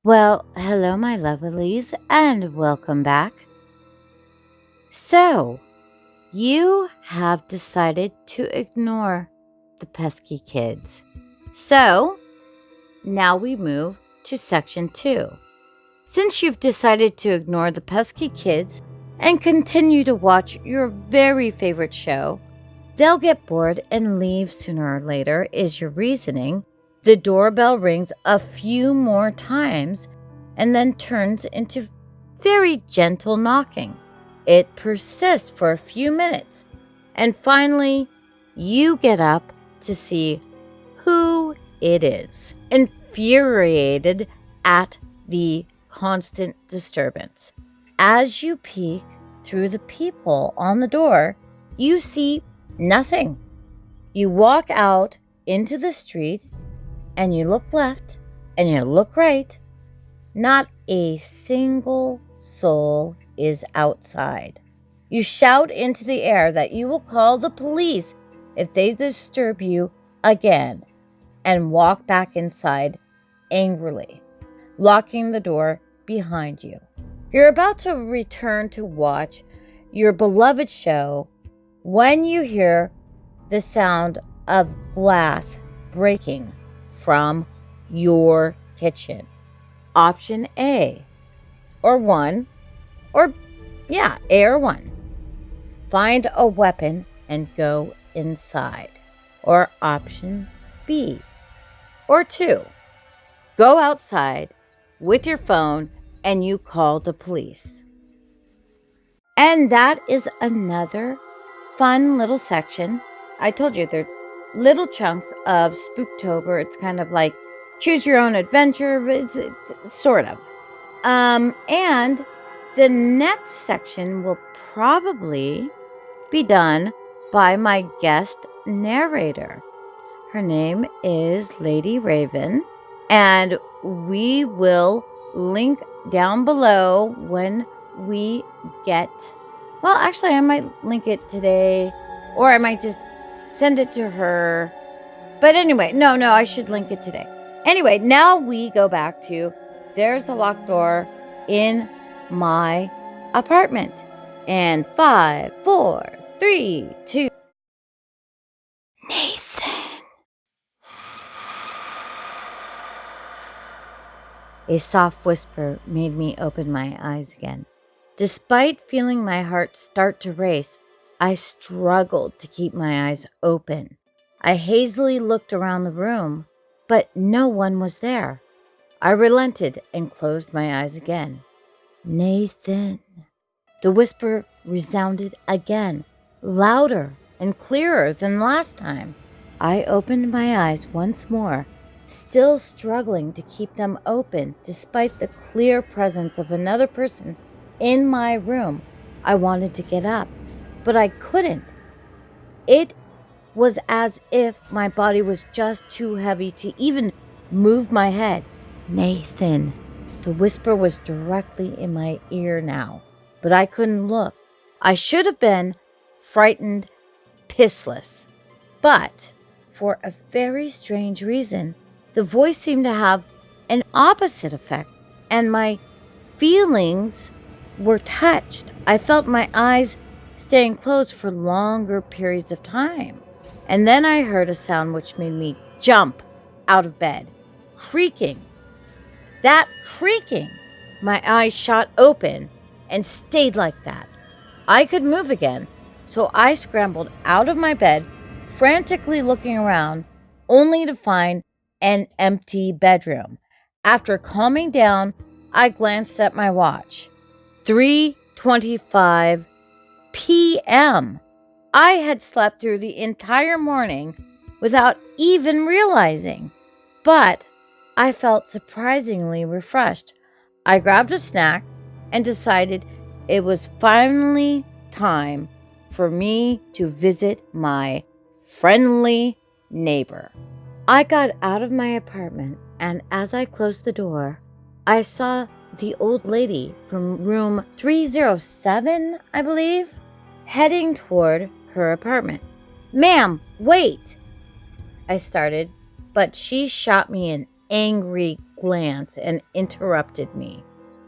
Well, hello, my lovelies, and welcome back. So, you have decided to ignore the pesky kids. So, now we move to section 2. Since you've decided to ignore the pesky kids and continue to watch your very favorite show, they'll get bored and leave sooner or later, is your reasoning. The doorbell rings a few more times and then turns into very gentle knocking. It persists for a few minutes, and finally, you get up to see who it is, infuriated at the constant disturbance. As you peek through the peephole on the door, you see nothing. You walk out into the street, and you look left, and you look right. Not a single soul is outside. You shout into the air that you will call the police if they disturb you again, and walk back inside angrily, locking the door behind you. You're about to return to watch your beloved show when you hear the sound of glass breaking from your kitchen. Option A, or 1, or A or 1. Find a weapon and go inside. Or option B, or 2. Go outside with your phone and you call the police. And that is another fun little section. I told you they're little chunks of Spooktober. It's kind of like choose your own adventure, but it's sort of. And the next section will probably be done by my guest narrator. Her name is Lady Raven, and we will link down below when we get... Well, actually, I might link it today, or I might just send it to her. But anyway, no, I should link it today. Anyway, now we go back to there's a locked door in my apartment. And 5, 4, 3, 2. Nathan. A soft whisper made me open my eyes again. Despite feeling my heart start to race, I struggled to keep my eyes open. I hazily looked around the room, but no one was there. I relented and closed my eyes again. Nathan. The whisper resounded again, louder and clearer than last time. I opened my eyes once more, still struggling to keep them open despite the clear presence of another person in my room. I wanted to get up, but I couldn't. It was as if my body was just too heavy to even move my head. Nathan. The whisper was directly in my ear now, but I couldn't look. I should have been frightened pissless. But for a very strange reason, the voice seemed to have an opposite effect, and my feelings were touched. I felt my eyes staying closed for longer periods of time. And then I heard a sound which made me jump out of bed. Creaking. That creaking. My eyes shot open and stayed like that. I could move again, so I scrambled out of my bed, frantically looking around, only to find an empty bedroom. After calming down, I glanced at my watch. 3:25 p.m. I had slept through the entire morning without even realizing, but I felt surprisingly refreshed. I grabbed a snack and decided it was finally time for me to visit my friendly neighbor. I got out of my apartment, and as I closed the door, I saw the old lady from room 307, I believe, heading toward her apartment. "Ma'am, wait!" I started, but she shot me an angry glance and interrupted me.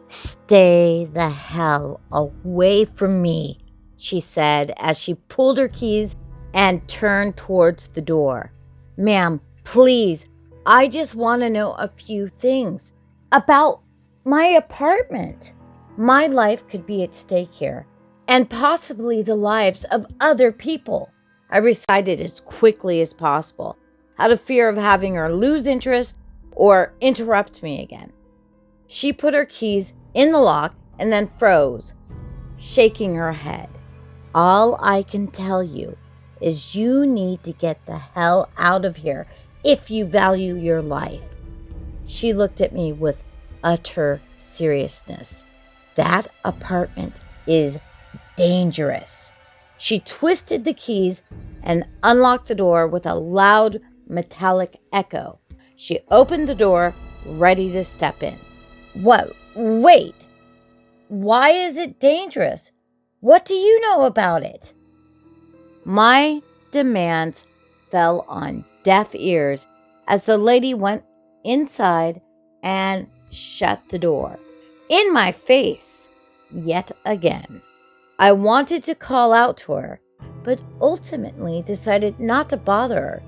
"Stay the hell away from me," she said as she pulled her keys and turned towards the door. "Ma'am, please, I just want to know a few things about my apartment. My life could be at stake here, and possibly the lives of other people." I recited as quickly as possible, out of fear of having her lose interest or interrupt me again. She put her keys in the lock and then froze, shaking her head. "All I can tell you is you need to get the hell out of here if you value your life." She looked at me with utter seriousness. "That apartment is dangerous." She twisted the keys and unlocked the door with a loud metallic echo. She opened the door, ready to step in. "What? Wait. Why is it dangerous? What do you know about it?" My demands fell on deaf ears as the lady went inside and shut the door in my face yet again. I wanted to call out to her, but ultimately decided not to bother her.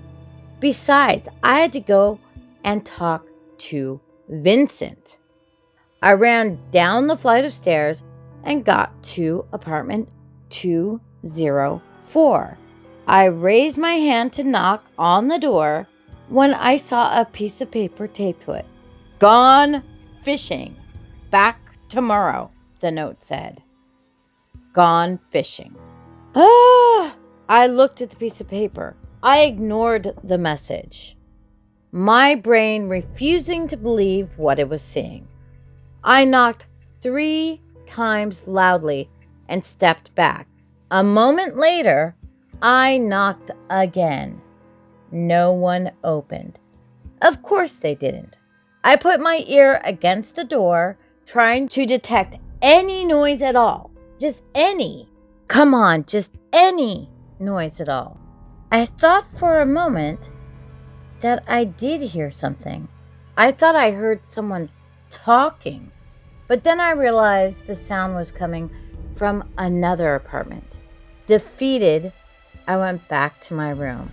Besides, I had to go and talk to Vincent. I ran down the flight of stairs and got to apartment 204. I raised my hand to knock on the door when I saw a piece of paper taped to it. "Gone fishing. Back tomorrow," the note said. Gone fishing. I looked at the piece of paper. I ignored the message, my brain refusing to believe what it was seeing. I knocked 3 times loudly and stepped back. A moment later, I knocked again. No one opened. Of course they didn't. I put my ear against the door, trying to detect any noise at all. Just any. Come on, just any noise at all. I thought for a moment that I did hear something. I thought I heard someone talking, but then I realized the sound was coming from another apartment. Defeated, I went back to my room.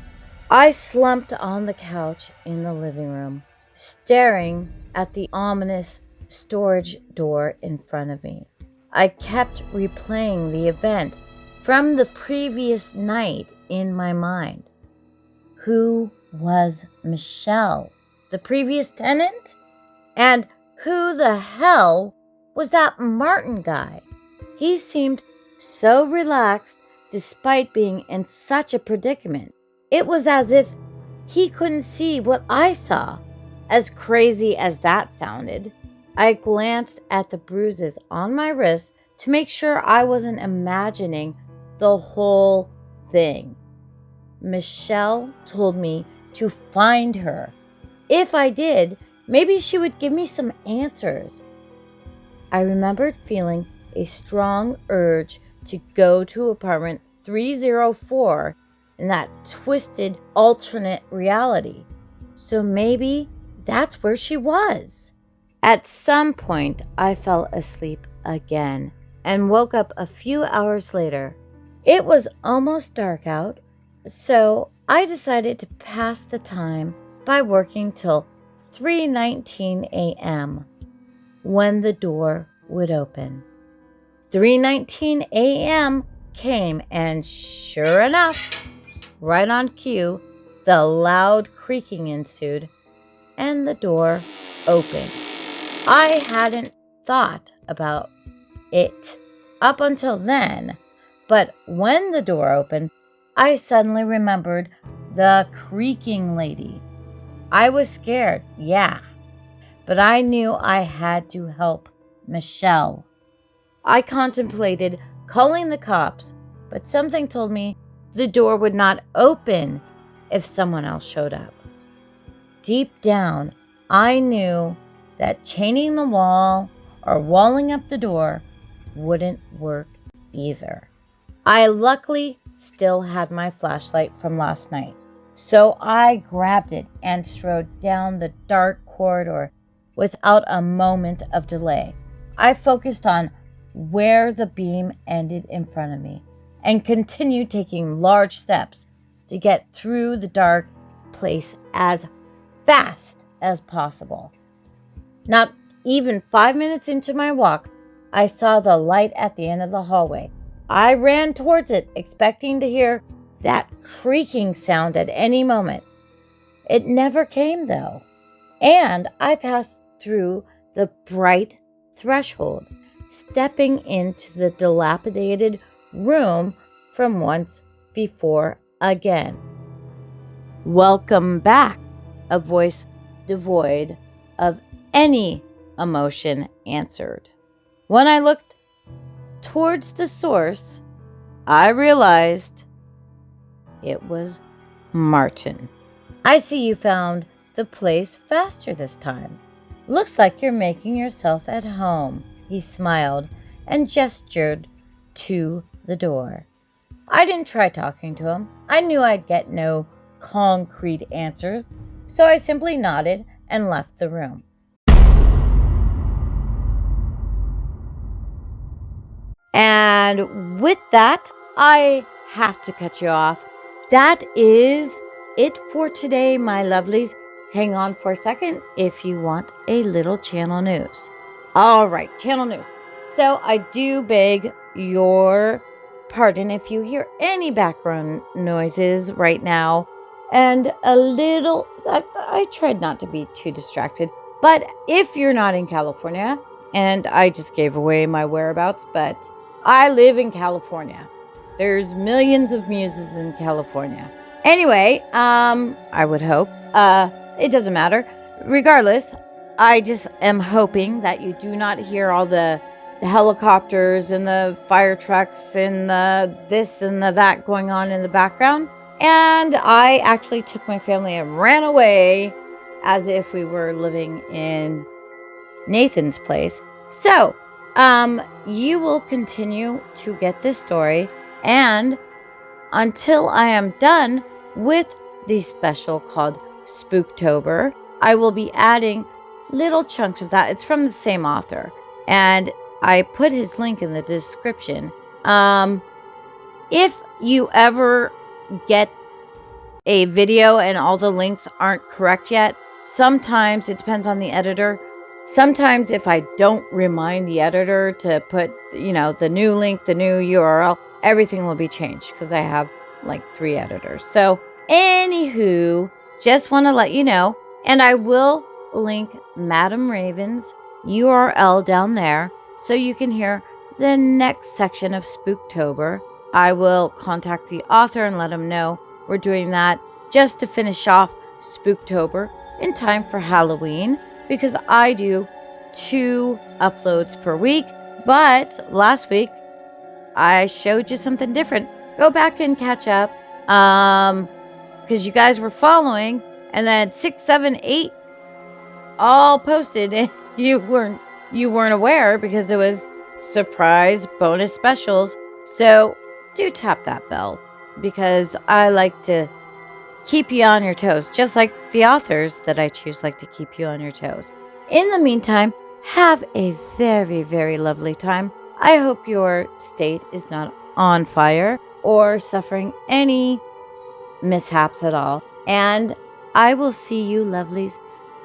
I slumped on the couch in the living room, staring at the ominous storage door in front of me. I kept replaying the event from the previous night in my mind. Who was Michelle, the previous tenant? And who the hell was that Martin guy? He seemed so relaxed despite being in such a predicament. It was as if he couldn't see what I saw. As crazy as that sounded, I glanced at the bruises on my wrist to make sure I wasn't imagining the whole thing. Michelle told me to find her. If I did, maybe she would give me some answers. I remembered feeling a strong urge to go to apartment 304 in that twisted alternate reality. So maybe that's where she was. At some point, I fell asleep again and woke up a few hours later. It was almost dark out, so I decided to pass the time by working till 3:19 a.m. when the door would open. 3:19 a.m. came, and sure enough, right on cue, the loud creaking ensued, and the door opened. I hadn't thought about it up until then, but when the door opened, I suddenly remembered the creaking lady. I was scared, yeah, but I knew I had to help Michelle. I contemplated calling the cops, but something told me the door would not open if someone else showed up. Deep down, I knew that chaining the wall or walling up the door wouldn't work either. I luckily still had my flashlight from last night, so I grabbed it and strode down the dark corridor without a moment of delay. I focused on where the beam ended in front of me and continued taking large steps to get through the dark place as fast as possible. Not even 5 minutes into my walk, I saw the light at the end of the hallway. I ran towards it, expecting to hear that creaking sound at any moment. It never came, though, and I passed through the bright threshold, stepping into the dilapidated room from once before again. "Welcome back," a voice devoid of any emotion answered. When I looked towards the source, I realized it was Martin. "I see you found the place faster this time. Looks like you're making yourself at home," he smiled and gestured to the door. I didn't try talking to him. I knew I'd get no concrete answers, so I simply nodded and left the room. And with that, I have to cut you off. That is it for today, my lovelies. Hang on for a second if you want a little channel news. All right, channel news. So I do beg your pardon if you hear any background noises right now. And I tried not to be too distracted. But if you're not in California, and I just gave away my whereabouts, but I live in California. There's millions of muses in California. Anyway, I would hope. It doesn't matter. Regardless, I just am hoping that you do not hear all the helicopters and the fire trucks and the this and the that going on in the background. And I actually took my family and ran away as if we were living in Nathan's place. So, you will continue to get this story, and until I am done with the special called Spooktober, I will be adding little chunks of that. It's from the same author, and I put his link in the description. If you ever get a video and all the links aren't correct yet, sometimes it depends on the editor. Sometimes if I don't remind the editor to put, the new link, the new URL, everything will be changed because I have like 3 editors. So anywho, just want to let you know, and I will link Madam Raven's URL down there so you can hear the next section of Spooktober. I will contact the author and let him know we're doing that just to finish off Spooktober in time for Halloween, because I do 2 uploads per week. But last week I showed you something different. Go back and catch up, because you guys were following, and then 6, 7, 8 all posted, and you weren't aware because it was surprise bonus specials. So do tap that bell, because I like to keep you on your toes, just like the authors that I choose like to keep you on your toes. In the meantime, have a very, very lovely time. I hope your state is not on fire or suffering any mishaps at all. And I will see you lovelies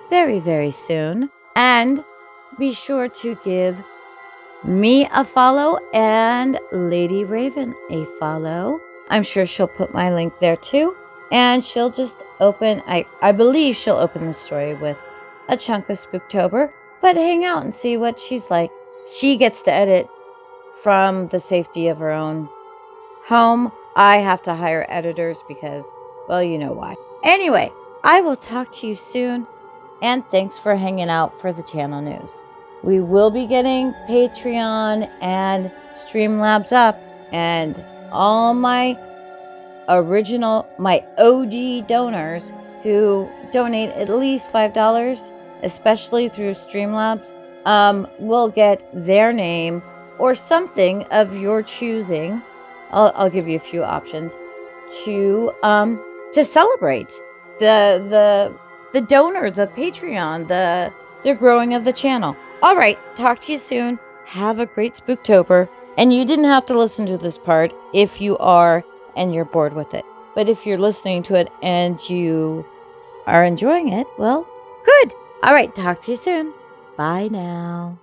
very, very soon. And be sure to give me a follow and Lady Raven a follow. I'm sure she'll put my link there too. And she'll just open, I believe she'll open the story with a chunk of Spooktober, but hang out and see what she's like. She gets to edit from the safety of her own home. I have to hire editors because, well, you know why. Anyway, I will talk to you soon, and thanks for hanging out for the channel news. We will be getting Patreon and Streamlabs up, and all my OG donors who donate at least $5, especially through Streamlabs, will get their name or something of your choosing. I'll give you a few options to celebrate the donor, the Patreon, the the growing of the channel. All right, talk to you soon. Have a great Spooktober. And you didn't have to listen to this part if you are and you're bored with it. But if you're listening to it and you are enjoying it, well, good. All right, talk to you soon. Bye now.